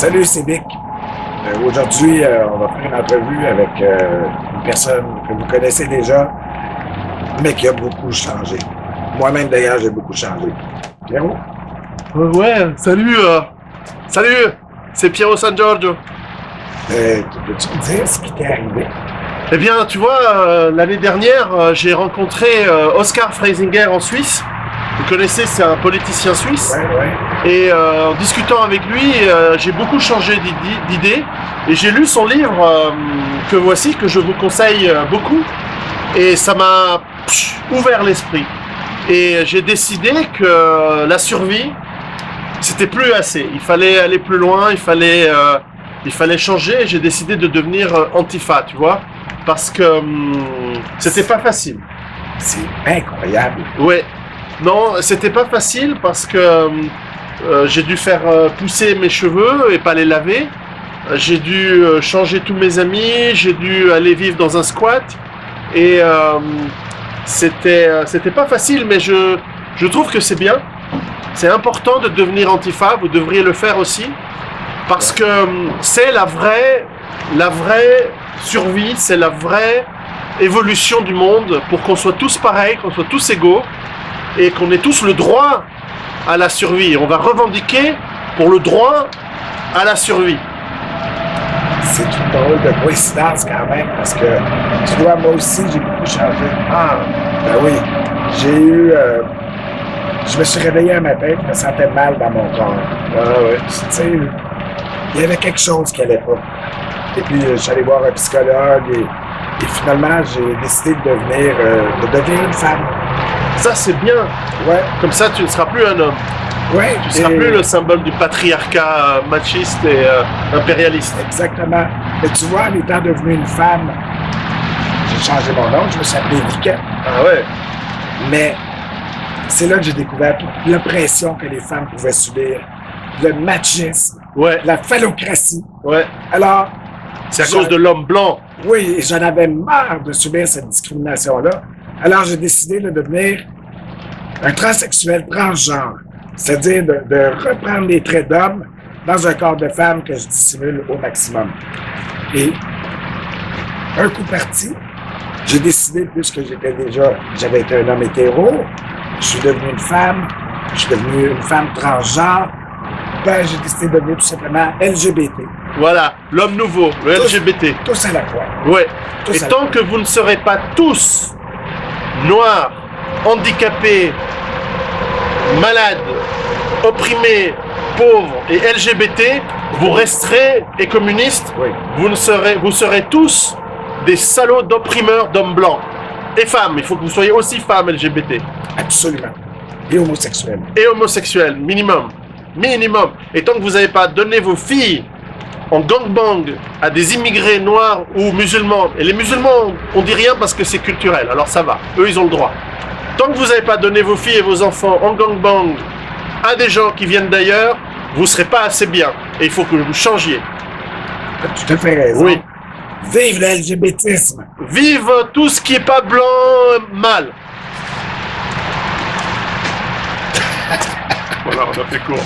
Salut, c'est Vic. Aujourd'hui, on va faire une entrevue avec une personne que vous connaissez déjà, mais qui a beaucoup changé. Moi-même, d'ailleurs, j'ai beaucoup changé. Pierrot? Ouais, salut, c'est Piero San Giorgio. Peux-tu me dire ce qui t'est arrivé? Eh bien, tu vois, l'année dernière, j'ai rencontré Oskar Freisinger en Suisse. Vous connaissez, c'est un politicien suisse. Ouais. Et en discutant avec lui, j'ai beaucoup changé d'idée. Et j'ai lu son livre que voici, que je vous conseille beaucoup. Et ça m'a ouvert l'esprit. Et j'ai décidé que la survie, c'était plus assez. Il fallait aller plus loin, il fallait changer. Et j'ai décidé de devenir Antifa, tu vois. Parce que c'était pas facile. C'est incroyable. Ouais. Non, c'était pas facile parce que j'ai dû faire pousser mes cheveux et pas les laver. J'ai dû changer tous mes amis. J'ai dû aller vivre dans un squat. Et c'était pas facile, mais je trouve que c'est bien. C'est important de devenir Antifa. Vous devriez le faire aussi. Parce que c'est la vraie survie, c'est la vraie évolution du monde pour qu'on soit tous pareils, qu'on soit tous égaux et qu'on ait tous le droit à la survie. On va revendiquer pour le droit à la survie. C'est une drôle de coïncidence quand même, parce que, tu vois, moi aussi, j'ai beaucoup changé. Ah, Ben oui, je me suis réveillé un matin, je me sentais mal dans mon corps. ouais. Tu sais, il y avait quelque chose qui allait pas. Et puis, je suis allé voir un psychologue et finalement, j'ai décidé de devenir une femme. Ça c'est bien. Ouais. Comme ça, tu ne seras plus un homme. Ouais. Tu ne seras plus le symbole du patriarcat machiste et impérialiste. Exactement. Mais tu vois, en étant devenue une femme, j'ai changé mon nom, je me suis appelé Vika. Ah ouais. Mais c'est là que j'ai découvert toute l'oppression que les femmes pouvaient subir, le machisme, Ouais. la phallocratie. Ouais. Alors, C'est à cause de l'homme blanc. oui, j'en avais marre de subir cette discrimination-là. Alors, j'ai décidé de devenir un transsexuel transgenre, c'est-à-dire de reprendre les traits d'homme dans un corps de femme que je dissimule au maximum. Et un coup parti, j'ai décidé, puisque j'avais été un homme hétéro, je suis devenu une femme, je suis devenu une femme transgenre, ben, j'ai décidé de devenir tout simplement LGBT. Voilà, l'homme nouveau, le LGBT. Tous à la fois. Ouais. Tous Et à tant que vous ne serez pas tous noirs, handicapés, malades, opprimés, pauvres et LGBT, vous resterez, et communistes, Oui. vous serez tous des salauds d'opprimeurs d'hommes blancs. Et femmes, il faut que vous soyez aussi femmes LGBT. Absolument. Et homosexuel. Et homosexuels, minimum. Minimum. Et tant que vous n'avez pas donné vos filles en gangbang à des immigrés noirs ou musulmans, et les musulmans, on dit rien parce que c'est culturel, alors ça va, eux ils ont le droit. Tant que vous n'avez pas donné vos filles et vos enfants en gangbang à des gens qui viennent d'ailleurs, vous ne serez pas assez bien. Et il faut que vous changiez. Tu as tout à fait raison. Oui. Vive le LGBTisme! Vive tout ce qui est pas blanc, mal. Voilà, on a fait court.